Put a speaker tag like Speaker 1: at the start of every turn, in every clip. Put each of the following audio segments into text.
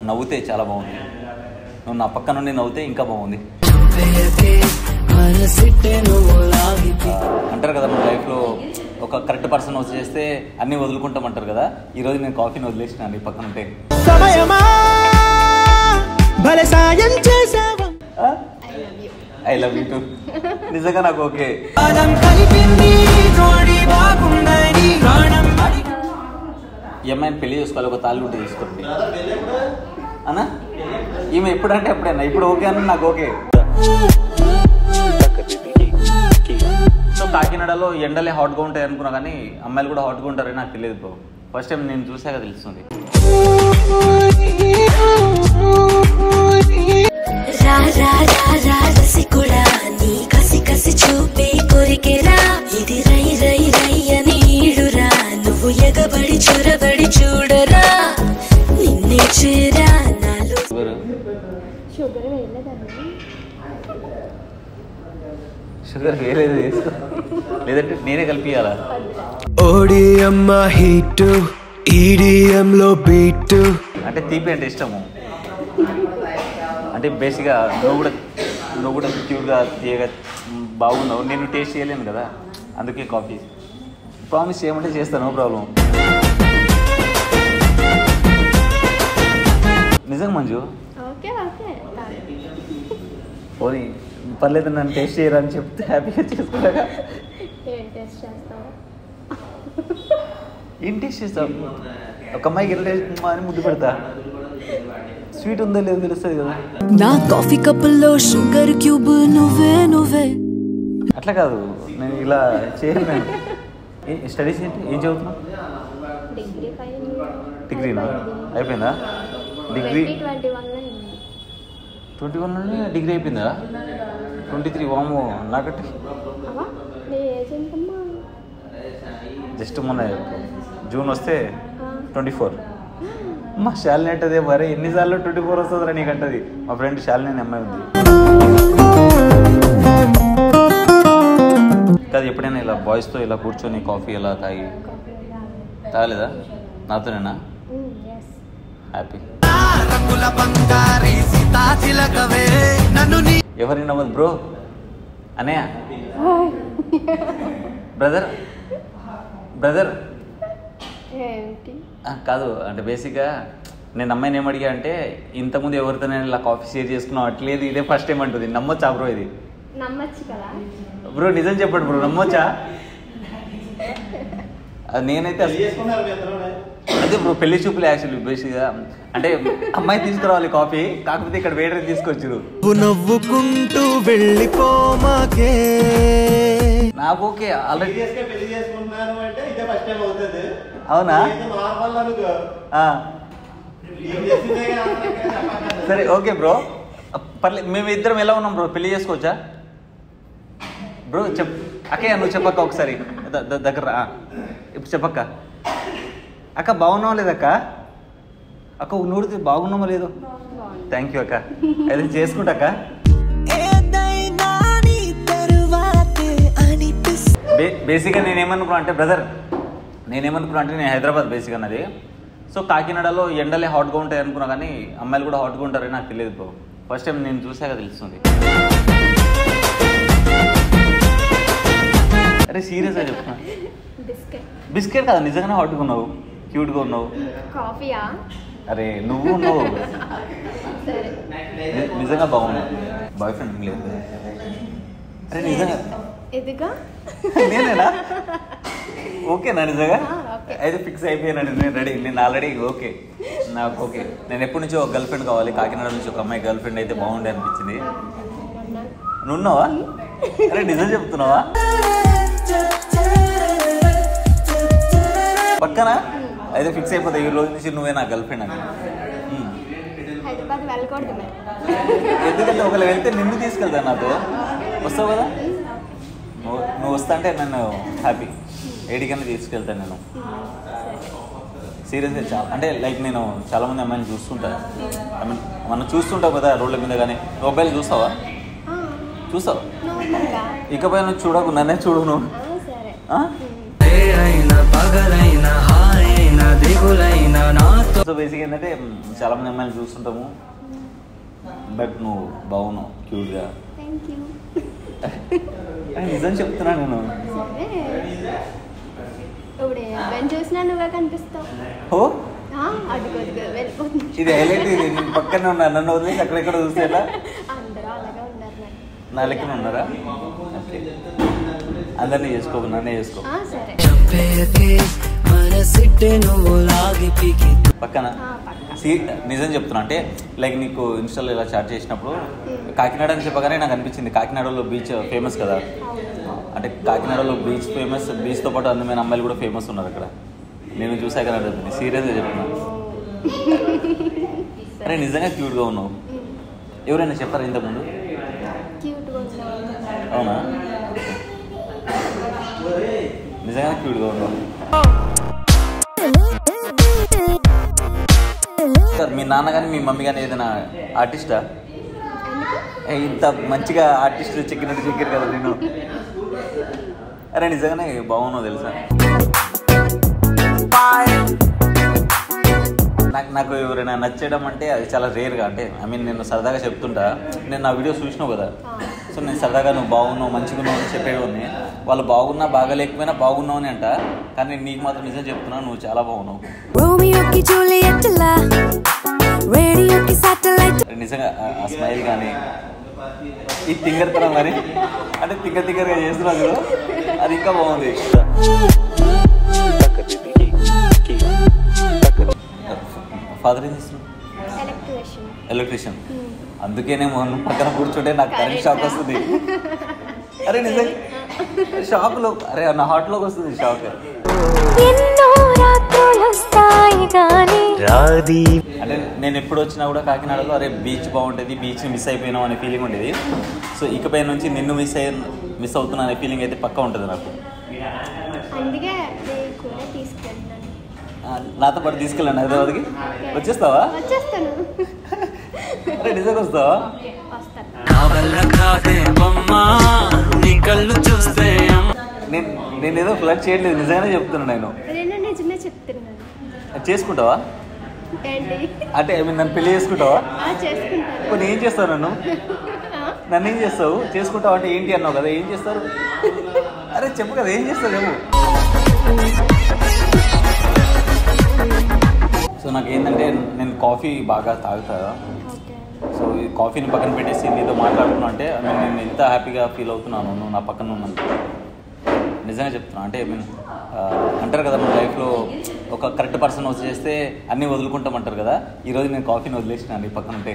Speaker 1: నవ్వుతే చాలా బాగుంది. నువ్వు నా పక్క నుండి నవ్వుతే ఇంకా బాగుంది. అంటారు కదా మన లైఫ్లో ఒక కరెక్ట్ పర్సన్ వచ్చేస్తే అన్నీ వదులుకుంటామంటారు కదా. ఈరోజు నేను కాఫీని వదిలేసిన నీ పక్కన ఉంటే. I love you two. నిజంగా నాకు ఓకే. ఈ అమ్మాయిని పెళ్లి చేసుకోవాలి, ఒక తాళి ఉంటే తీసుకోండి అన్నా. ఈమె ఎప్పుడంటే ఎప్పుడైనా, ఇప్పుడు ఓకే అన్న నాకు ఓకే. సో కాకినాడలో ఎండలే హాట్గా ఉంటాయి అనుకున్నా, కానీ అమ్మాయిలు కూడా హాట్గా ఉంటారని నాకు తెలియదు బ్రో. ఫస్ట్ టైం నేను చూసాక తెలుస్తుంది. షుగర్ వేయలేదు, వేసుకో, లేదంటే నేనే కలిపియాలా. అంటే తీపి అంటే ఇష్టము. అంటే బేసిక్గా నువ్వు కూడా క్యూట్గా తీయగా బాగున్నావు. నేను టేస్ట్ చేయలేను కదా, అందుకే కాఫీ. ప్రామిస్ చేయమంటే చేస్తాను, నో ప్రాబ్లం. నిజంగా మంజు పోనీ పర్లేదు, నన్ను టేస్ట్ చేయరా అని చెప్తే హ్యాపీగా చేసుకుంటాగా. ఏం టేస్ట్ చేస్తావు? ఒక అమ్మాయికి ఎలా అని ముద్దు పెడతా. స్వీట్ ఉందో లేదో తెలుస్తుంది కదా.
Speaker 2: నా కాఫీ కప్పుల్లో షుగర్ క్యూబ్ నువ్వే.
Speaker 1: అట్లా కాదు, నేను ఇలా చేయను. స్టడీస్ ఏంటి, ఏం చదువుతున్నావు? డిగ్రీనా అయిపోయిందా? డిగ్రీ 21 నుండి డిగ్రీ అయిపోయిందా? 23 వాము నాకట్టి. జస్ట్ మొన్న జూన్ వస్తే 24. మా శాలిని అంటదే మరి ఎన్నిసార్లు 24 వస్తుందిరా నీకంటది. మా ఫ్రెండ్ శాలిని అనే అమ్మాయి ఉంది కాదు. ఎప్పుడైనా ఇలా బాయ్స్తో ఇలా కూర్చొని కాఫీ ఇలా తాగలేదా? నాతోనేనా? హ్యాపీ. ఎవరిని నమ్మదు బ్రో. అన్నయ్య, బ్రదర్ కాదు. అంటే బేసిక్గా నేను అమ్మాయిని ఏమడిగా అంటే, ఇంతకుముందు ఎవరితో నేను ఇలా కాఫీ షేర్ చేసుకున్నావు అట్లేదు, ఇదే ఫస్ట్ టైం అంటుంది. నమ్మొచ్చా బ్రో? ఇది
Speaker 3: నమ్మచ్చు కదా
Speaker 1: బ్రో, నిజం చెప్పండి బ్రో, నమ్మొచ్చా? నేనైతే అదే బ్రో, పెళ్లి చూపులే యాక్చువల్లీ బేసిక్గా. అంటే అమ్మాయి తీసుకురావాలి కాఫీ, కాకపోతే ఇక్కడ వేరే తీసుకొచ్చారు.
Speaker 4: నవ్వుకుంటూ వెళ్ళిపోమాకే.
Speaker 1: నాకు ఓకే ఆల్రెడీ. అవునా? సరే ఓకే బ్రో, పర్లేదు. మేము ఇద్దరం ఎలా ఉన్నాం బ్రో? పెళ్లి చేసుకోవచ్చా బ్రో? అక్కయ్య నువ్వు చెప్పక్క ఒకసారి దగ్గర. ఇప్పుడు చెప్పక్క. అక్క బాగున్నావా లేదక్క? అక్క నూడితే బాగున్నామా లేదు? థ్యాంక్ యూ అక్క. అయితే చేసుకుంటాక. బేసిక్గా నేనేమనుకున్నా అంటే బ్రదర్, నేను హైదరాబాద్ బేసిక్గా నాది. సో కాకినాడలో ఎండలే హాట్గా ఉంటాయి అనుకున్నా, కానీ అమ్మాయిలు కూడా హాట్గా ఉంటారని నాకు తెలియదు బ్రో. ఫస్ట్ టైం నేను చూసాక తెలుస్తుంది. అరే సీరియస్గా చెప్తున్నా. బిస్కెట్ కదా, నిజంగానే హాట్గా ఉన్నావు, క్యూట్గా ఉన్నావు.
Speaker 3: కాఫీయా?
Speaker 1: అరే నువ్వు ఉన్నావు, నిజంగా బాగున్నావు. బాయ్ ఫ్రెండ్ లేదు? అరే నిజంగా నేనేనా? ఓకేనా నిజంగా? అయితే ఫిక్స్ అయిపోయానండి, నేను రెడీ. నేను ఆల్రెడీ ఓకే, నాకు ఓకే. నేను ఎప్పటి నుంచో ఒక గర్ల్ ఫ్రెండ్ కావాలి, కాకినాడ నుంచి ఒక అమ్మాయి గర్ల్ ఫ్రెండ్ అయితే బాగుండే అనిపించింది. నువ్వు ఉన్నావా? అరే నిజం చెప్తున్నావా? పక్కన అయితే ఫిక్స్ అయిపోతాయి, ఈ రోజు నుంచి నువ్వే నా గర్ల్ ఫ్రెండ్ అని. ఎందుకంటే ఒకవేళ వెళ్తే నిన్ను తీసుకెళ్తాను, నాతో వస్తావు కదా. నువ్వు వస్తా అంటే నన్ను హ్యాపీ, ఏడికన్నా తీసుకెళ్తాను నేను. సీరియస్గా చాలా అంటే లైక్ నేను చాలామంది అమ్మాయిని చూస్తుంటాను. మనం చూస్తుంటావు కదా రోడ్ల మీద, కానీ మొబైల్ చూస్తావా? చూస్తావు? ఇకపై నువ్వు చూడకు, నన్నే చూడు నువ్వు. పగలైనా హాయైనా
Speaker 5: దిగులైన నాతో.
Speaker 1: సో బేసిక్ ఏంటంటే చాలా మంది అమ్మాయిలు చూస్తుంటాము, బట్ నువ్వు బాగున్నావు క్యూట్గా.
Speaker 3: Thank you.
Speaker 1: నిజం చెప్తున్నా నేను.
Speaker 3: సరే ఇప్పుడు అబ్బాయిని చూసినా నువ్వే కనిపిస్తావు.
Speaker 1: ఓ
Speaker 3: అడుగు వెళ్ళిపోతుంది.
Speaker 1: ఇది హైలైట్. ఇది నేను పక్కనే ఉన్నా, నన్ను వదిలేసి అక్కడెక్కడ చూస్తే ఎలా?
Speaker 3: అందరూ అలాగే ఉన్నారు.
Speaker 1: నా లెక్కన ఉన్నారా? ఓకే, అందరినీ చేసుకో, నన్నే చేసుకో.
Speaker 3: సరే
Speaker 1: పక్కన నిజం చెప్తున్నా, అంటే లైక్ నీకు ఇన్స్టాలో ఇలా చాట్ చేసినప్పుడు కాకినాడ అని చెప్పగానే నాకు అనిపించింది కాకినాడలో బీచ్ ఫేమస్ కదా. అంటే కాకినాడలో బీచ్ ఫేమస్, బీచ్తో పాటు అందమైన అమ్మాయిలు కూడా ఫేమస్ ఉన్నారు అక్కడ. నేను చూసాక అడుగుతుంది, సీరియస్గా చెప్తున్నా. అరే నిజంగా క్యూట్గా ఉన్నావు. ఎవరైనా చెప్పారా ఇంతకుముందు? అవునా? నిజంగా క్యూట్గా ఉన్నావు. మీ నాన్న కానీ మీ మమ్మీ కానీ ఏదైనా ఆర్టిస్టా? ఇంత మంచిగా ఆర్టిస్టులు చెక్కినట్టు చెక్కారు కదా నేను. అరే నిజంగానే బాగున్నావు తెలుసా. నాకు ఎవరైనా నచ్చడం అంటే అది చాలా రేర్గా. అంటే ఐ మీన్ నేను సరదాగా చెప్తుంటా, నేను నా వీడియోస్ చూసినావు కదా, సో నేను సరదాగా నువ్వు బాగున్నావు మంచిగా ఉన్నావు అని చెప్పేవాడిని. వాళ్ళు బాగున్నా బాగాలేకపోయినా బాగున్నావు అని అంట, కానీ నీకు మాత్రం నిజం చెప్తున్నా, నువ్వు చాలా బాగున్నావు నిజంగా. ఆ స్మైల్ కానీ ఈ తింగర్తనం కానీ, అంటే తింగర్గా చేస్తున్నావు చూడు, అది ఇంకా బాగుంది. ఫాదర్ ఏం చేస్తున్నాడు? ఎలక్ట్రీషియన్. అందుకేనే మొన్న పక్కన కూర్చుంటే నాకు కరెంట్ షాక్ వస్తుంది. అరే నిజంగా షాక్లో, అరే నా హార్ట్లోకి వస్తుంది షాక్. అంటే నేను ఎప్పుడు వచ్చినా కూడా కాకినాడలో అరే బీచ్ బాగుంటుంది, బీచ్ని మిస్ అయిపోయినాం అనే ఫీలింగ్ ఉండేది. సో ఇకపై నుంచి నిన్ను మిస్ అవుతున్నా అనే ఫీలింగ్ అయితే పక్కా ఉంటుంది నాకు. నాతో పాటు తీసుకెళ్ళండి హైదరాబాద్కి. వచ్చేస్తావా? అరే నిజంగా వస్తావా? నేను ఏదో ఫ్లడ్ చేయట్లేదు, నిజంగానే చెప్తున్నా. నేను చేసుకుంటావా? అంటే ఐ మీన్ నన్ను పెళ్లి చేసుకుంటావా? కొన్ని ఏం చేస్తావు? నన్ను ఏం చేస్తావు? చేసుకుంటావు అంటే ఏంటి అన్నావు కదా, ఏం చేస్తారు? అరే చెప్పు కదా, ఏం చేస్తావు చెప్పు. సో నాకు ఏంటంటే నేను కాఫీ బాగా తాగుతా. సో ఈ కాఫీని పక్కన పెట్టేసి నీతో మాట్లాడుతున్నా అంటే నేను ఎంత హ్యాపీగా ఫీల్ అవుతున్నాను నువ్వు నా పక్కన ఉన్నాను. నిజంగా చెప్తున్నా. అంటే ఐ మీన్ అంటారు కదా మన లైఫ్లో ఒక కరెక్ట్ పర్సన్ వచ్చేస్తే అన్నీ వదులుకుంటామంటారు కదా. ఈరోజు నేను కాఫీని వదిలేసిన నీ పక్కన ఉంటే.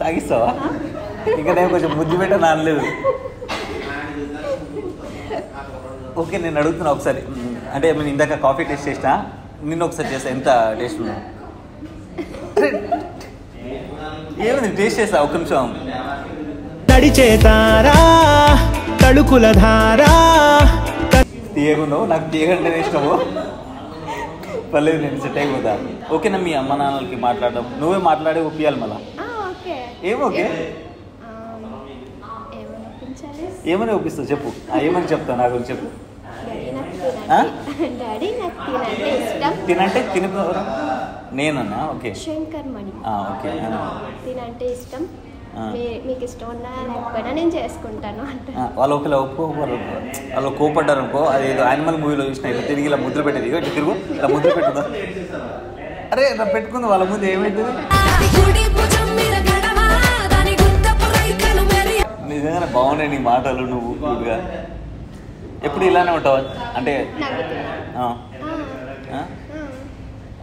Speaker 1: తాగిస్తావా? ఇంకా నేను కొంచెం బుద్ధి పెట్ట నానలేదు. ఓకే నేను అడుగుతున్నా ఒకసారి, అంటే నేను ఇందాక కాఫీ టేస్ట్ చేసినా, నిన్న ఒకసారి చేస్తా ఎంత టేస్ట్ ఉన్నా. ఏమైంది టేస్ట్ చేస్తా ఒక్క నిమిషం. తడుకుల ధారా తీయగున్నావు, నాకు తీయగంటేనే ఇష్టము. పర్లేదు నేను సెట్ అయిపోతా. ఓకేనా? మీ అమ్మ నాన్నలకి మాట్లాడడం నువ్వే మాట్లాడి ఒప్పియాలి మళ్ళా. ఏం ఓకే? ఏమని ఒప్పిస్తావు చెప్పు. ఏమని చెప్తావు నాకు చెప్పు. తినంటే తిని నేనన్నా? Okay okay.
Speaker 3: తినంటే ఇష్టం, మీకు ఇష్టం ఉన్నా లేకపోయినా నేను చేసుకుంటాను అంటే
Speaker 1: వాళ్ళు ఒకవేళ ఒప్పుకోరు, వాళ్ళు కోపడ్డారు అనుకో, అది ఏదో యానిమల్ మూవీలో చూసిన ఇలా తిరిగి ఇలా ముద్ర పెట్టేది, ఇట్లా తిరుగు ఇలా ముద్ర పెట్టుదా. అరే ఇలా పెట్టుకుంది వాళ్ళ ముందు ఏమైతుంది? నిజంగానే బాగున్నాయి నీ మాటలు. నువ్వు కూల్గా ఎప్పుడు ఇలానే ఉంటావు? అంటే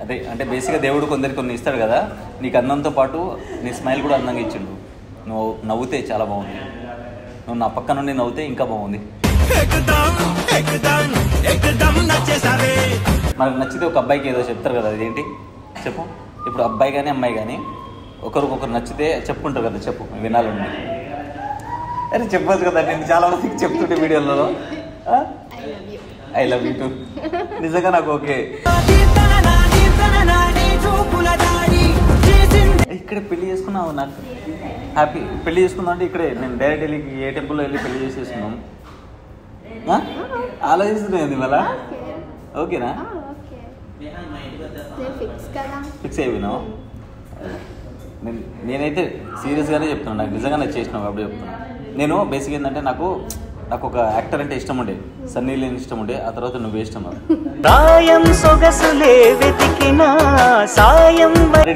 Speaker 1: అదే అంటే బేసిక్గా దేవుడు కొందరికి కొన్ని ఇస్తాడు కదా, నీకు అందంతో పాటు నీ స్మైల్ కూడా అందంగా ఇచ్చిండు. నువ్వు నవ్వుతే చాలా బాగుంది. నువ్వు నా పక్క నుండి నవ్వుతే ఇంకా బాగుంది. మనకు నచ్చితే ఒక అబ్బాయికి ఏదో చెప్తారు కదా, అదేంటి చెప్పు. ఇప్పుడు అబ్బాయి కానీ అమ్మాయి కానీ ఒకరికొకరు నచ్చితే చెప్పుకుంటారు కదా, చెప్పు వినాలండి. అరే చెప్పచ్చు కదా, నేను చాలా మందికి చెప్తుంటే వీడియోలలో ఐ లవ్ యూ టూ. నిజంగా నాకు ఓకే. ఇక్కడే పెళ్లి చేసుకున్నావు, నాకు హ్యాపీ. పెళ్లి చేసుకుందాం అంటే ఇక్కడే నేను డైరెక్ట్ వెళ్ళి ఏ టెంపుల్లో వెళ్ళి పెళ్లి చేసేసుకున్నాం. ఆలోచిస్తున్నాయి మళ్ళా ఓకేనా
Speaker 3: ఓకే నేను ఫిక్స్ కదా.
Speaker 1: ఫిక్స్ అయిపోయినావు. నేనైతే సీరియస్గానే చెప్తున్నాను, నాకు నిజంగానే చేసినావు అప్పుడే చెప్తున్నాను. నేను బేసిక్ ఏంటంటే నాకు ఒక యాక్టర్ అంటే ఇష్టం ఉండే, సన్నీ లియోన్ ఇష్టం ఉండే, ఆ తర్వాత నువ్వే ఇష్టం.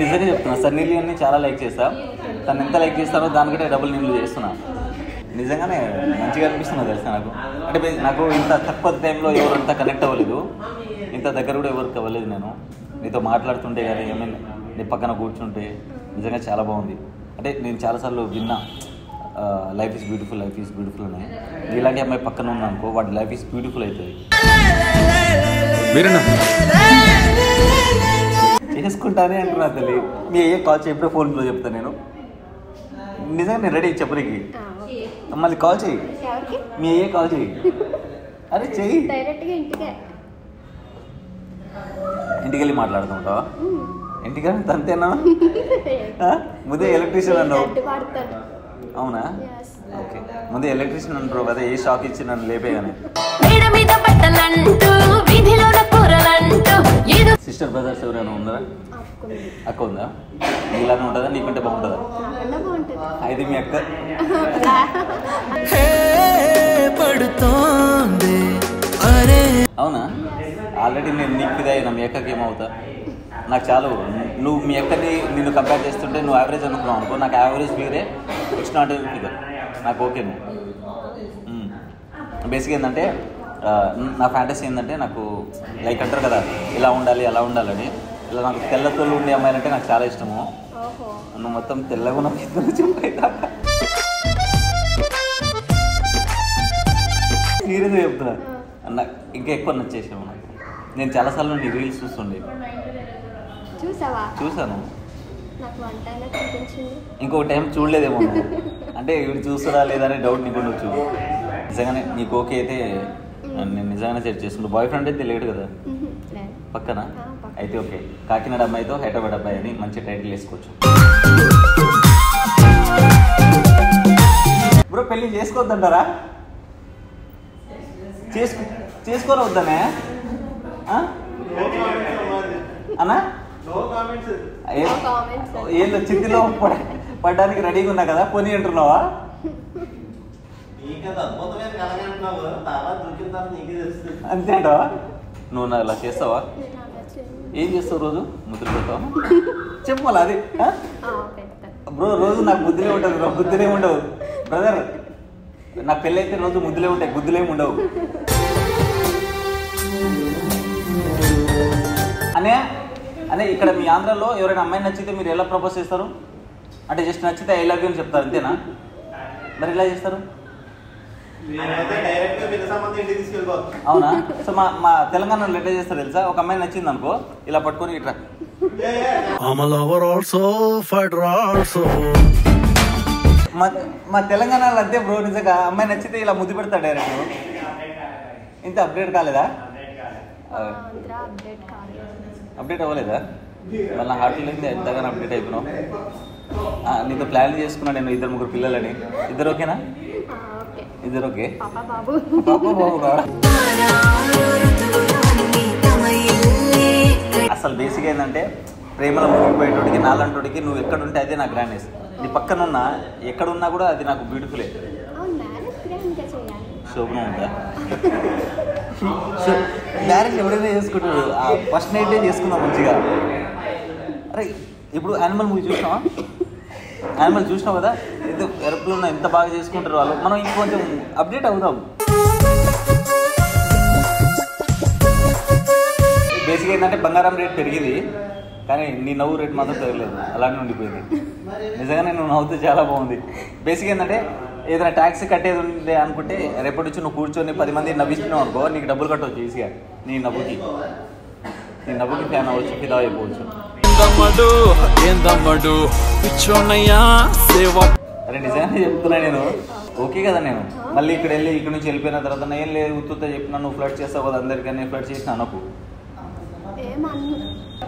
Speaker 1: నిజంగా చెప్తున్నా, సన్నీ లియోన్ని చాలా లైక్ చేస్తా. తను ఎంత లైక్ చేస్తానో దానికంటే డబుల్ నేను చేస్తున్నా. నిజంగానే మంచిగా అనిపిస్తున్నా తెలుసా నాకు. అంటే నాకు ఇంత తక్కువ టైంలో ఎవరంతా కనెక్ట్ అవ్వలేదు, ఇంత దగ్గర కూడా ఎవరికి అవ్వలేదు. నేను నీతో మాట్లాడుతుంటే కానీ ఏమైనా నీ పక్కన కూర్చుంటే నిజంగా చాలా బాగుంది. అంటే నేను చాలాసార్లు విన్నా, life is beautiful, life is beautiful అని. ఇలాంటి అమ్మాయి పక్కన ఉన్నా అనుకో, వాడి లైఫ్ ఈజ్ బ్యూటిఫుల్ అవుతుంది. చేసుకుంటానే అంటున్నా తల్లి. మీ ఏ కాల్ చేయి, ఎప్పుడో ఫోన్లో చెప్తాను నేను. నిజంగా నేను రెడీ చెప్పడానికి, మళ్ళీ కాల్ చేయి. మీ ఏ కాల్ చేయి. అరే చెయ్యి, ఇంటికి వెళ్ళి మాట్లాడుతుంటావా? ఇంటికి అంతేనా? ముందే ఎలక్ట్రీషియన్ అన్నావు. అవునా? ఓకే, ముందే ఎలక్ట్రీషియన్ అంటారు కదా, ఏ షాక్ ఇచ్చి నన్ను లేపేగానే. సిస్టర్ బ్రదర్స్ ఎవరైనా ఉన్నారా? అక్క ఉందా? ఇలానే ఉంటుందా, నీకుంటే బాగుంటుందా? అయితే మీ అక్క అవునా? ఆల్రెడీ నేను నీకు ఫిదా అయినా, మీ అక్కకి ఏమవుతా? నాకు చాలు. నువ్వు మీ అక్కని నిన్ను కంపేర్ చేస్తుంటే నువ్వు యావరేజ్ అనుకున్నావు అనుకో, నాకు యావరేజ్ ఫిగరే ఎక్స్ట్రాడినరీ ఫిగర్. నాకు ఓకే. నువ్వు బేసిక్ ఏంటంటే నా ఫ్యాంటసీ ఏంటంటే, నాకు లైక్ అంటారు కదా, ఇలా ఉండాలి అలా ఉండాలని. ఇలా నాకు తెల్లతోళ్ళు ఉండే అమ్మాయిలంటే నాకు చాలా ఇష్టము. నువ్వు మొత్తం తెల్లగా ఉన్న సీరియస్గా చెప్తున్నా. నాకు ఇంకా ఎక్కువ నచ్చేసాము. నాకు నేను చాలాసార్లు నీ రీల్స్ చూస్తుండే. చూసాను. ఇంకొక టైం చూడలేదేమో, అంటే ఇవి చూస్తున్నా లేదనే డౌట్ నీకు ఉండొచ్చు. నిజంగానే నీకు ఓకే అయితే నేను నిజంగానే సెట్ చేసుకుంటా. బాయ్ ఫ్రెండ్ అయితే లేడు కదా పక్కన? అయితే ఓకే. కాకినాడ అమ్మాయితో హైదరాబాద్ అబ్బాయి అని మంచి టైటిల్ వేసుకోవచ్చు. బ్రో పెళ్ళి చేసుకోవద్దంటారా? చేసుకోరా వద్దనే అన్నా? ఏదో చిత్తిలో పడ్డానికి రెడీగా ఉన్నా కదా, పోనీ అంటున్నావా? అంతేంటావా? నువ్వు నా ఇలా చేస్తావా? ఏం చేస్తావు రోజు? ముద్దులు పెడతావా? చెప్పాలి అది. బ్రో రోజు నాకు ముద్దులే ఉంటుంది బ్రో, గుద్దులే ఉండవు బ్రదర్. నా పెళ్ళి అయితే రోజు ముద్దులే ఉంటాయి, గుద్దులేమి ఉండవు. అనే ఇక్కడ మీ ఆంధ్రాలో ఎవరైనా అమ్మాయి నచ్చితే మీరు ఎలా ప్రపోజ్ చేస్తారు? అంటే జస్ట్ నచ్చితే ఐ లవ్ యూ అని చెప్తారు, అంతేనా? మరి ఎలా చేస్తారు? అవునా? సో మా తెలంగాణలో ఎట్లా చేస్తారు తెలుసా? ఒక అమ్మాయి నచ్చింది అనుకో, ఇలా పట్టుకొని ఇట్లా మా తెలంగాణలో అంతే బ్రో. నిజంగా అమ్మాయి నచ్చితే ఇలా ముద్దు పెడతాడు డైరెక్ట్. ఇంత అప్డేట్ కాలేదా? అప్డేట్ అవ్వలేదా? మళ్ళీ హార్ట్లో ఎంతగానో అప్డేట్ అయిపోయినావు. నీతో ప్లాన్ చేసుకున్నా నేను 2-3 పిల్లలని. ఇద్దరు ఓకేనా? ఇద్దరు ఓకే. పాపా బాబు కావాలి. అసలు బేసిక్ ఏంటంటే, ప్రేమలో ముగిపోయేటోడికి నాలంటోడికి నువ్వు ఎక్కడుంటే అదే నాకు గ్రాండ్నెస్. నీ పక్కనున్నా ఎక్కడున్నా కూడా అది నాకు బ్యూటిఫులే. శోభనం ఉందా? మ్యారేజ్ ఎవరైనా చేసుకుంటారు, ఫస్ట్ నైటే చేసుకుందాం మంచిగా. అరే ఇప్పుడు యానిమల్ మూవీ చూసినావా? యానిమల్ చూసినావు కదా, ఇది ఎరుపులు ఎంత బాగా చేసుకుంటారు వాళ్ళు. మనం ఇంకొంచెం అప్డేట్ అవుదాం. బేసిక్ ఏంటంటే బంగారం రేట్ పెరిగింది, కానీ నీ నవ్వు రేట్ మాత్రం పెరగలేదు, అలానే ఉండిపోయింది. నిజంగానే నువ్వు నవ్వుతూ చాలా బాగుంది. బేసిక్ ఏంటంటే ఏదైనా ట్యాక్స్ కట్టేది ఉండే అనుకుంటే రేపటి నుంచి నువ్వు కూర్చొని 10 మంది నవ్విస్తున్నావు అనుకో, నీకు డబ్బులు కట్టవచ్చు ఈజీగా. నీ నవ్వుకి ఫ్యాన్ అవ్వచ్చు, ఫిదా అయిపోవచ్చు. అరే నిజంగానే చెప్తున్నా నేను. ఓకే కదా? నేను మళ్ళీ ఇక్కడ నుంచి వెళ్ళిపోయిన తర్వాత నేను లేదు ఉత్తుతో చెప్పినా నువ్వు ఫ్లడ్ చేస్తావు కదా అందరికీ, నేను ఫ్లడ్ చేసిన అనకు.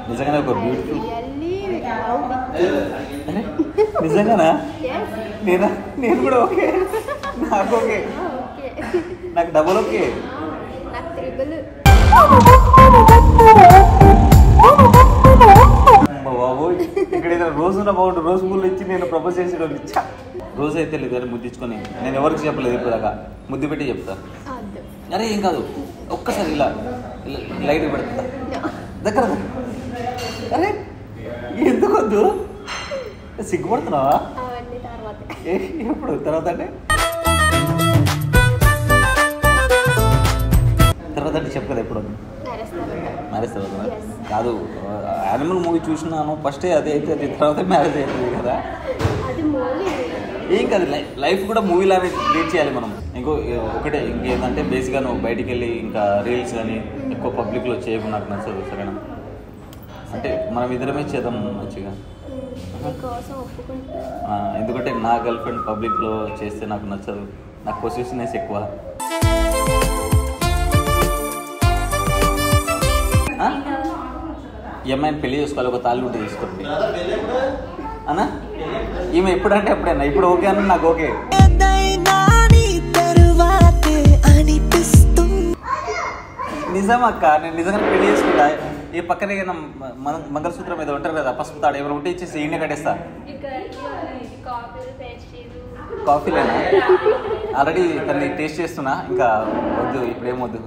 Speaker 1: నిజంగానే ఒక బ్యూటిఫుల్. నిజంగానా? నేను కూడా ఓకే. నాకు ఓకే. నాకు డబుల్ ఓకే.
Speaker 3: నాకు త్రిబుల్.
Speaker 1: బాబు ఇక్కడ ఏదైనా రోజు ఉన్న బాగుండు, రోజు పూలు ఇచ్చి నేను ప్రపోజ్ చేసేటోళ్ళు ఇచ్చా. రోజు అయితే లేదు అని ముద్దించుకొని నేను ఎవరికి చెప్పలేదు ఇప్పుడు దాకా. ముద్దు పెట్టి చెప్తా. అరే ఏం కాదు, ఒక్కసారి ఇలా లైట్ పెడతా దగ్గర. అరే ఎందుకు వద్దు, సిగ్గుపడుతున్నావా? ఎప్పుడు తర్వాత అంటే తర్వాత అంటే చెప్పు కదా ఎప్పుడు మ్యారేజ్ తర్వాత కాదు. యానిమల్ మూవీ చూసినాను ఫస్టే, అదే అయితే అది తర్వాత మ్యారేజ్ అవుతుంది కదా. ఏం కాదు, లైఫ్ కూడా మూవీలానే ట్రీట్ చేయాలి మనం. ఒకటే ఇంకేంటంటే బేసిక్గా నువ్వు బయటికి వెళ్ళి ఇంకా రీల్స్ కానీ ఎక్కువ పబ్లిక్లో చేయకుండా నాకు నచ్చదు. సరేనా? అంటే మనం ఇద్దరమే చేద్దాం మంచిగా. ఎందుకంటే నా గర్ల్ ఫ్రెండ్ పబ్లిక్లో చేస్తే నాకు నచ్చదు, నాకు పొసిషన్నెస్ ఎక్కువ. ఈ అమ్మాయిని పెళ్లి చేసుకోవాలి, ఒక తాళి ఉంటే తీసుకోండి అన్నా. ఈమె ఎప్పుడంటే అప్పుడైనా, ఇప్పుడు ఓకే అన్న నాకు ఓకే. నిజం అక్క, నేను నిజంగా పెళ్లి చేసుకుంటా. ఈ పక్కనే మంగళసూత్రం మీద ఉంటారు కదా, పసుపు తాడు ఏమైనా ఉంటే ఇచ్చేసి ఈయన కట్టేస్తా. కాఫీలేనా? ఆల్రెడీ తన్ని టేస్ట్ చేస్తున్నా, ఇంకా వద్దు ఇప్పుడేమొద్దు.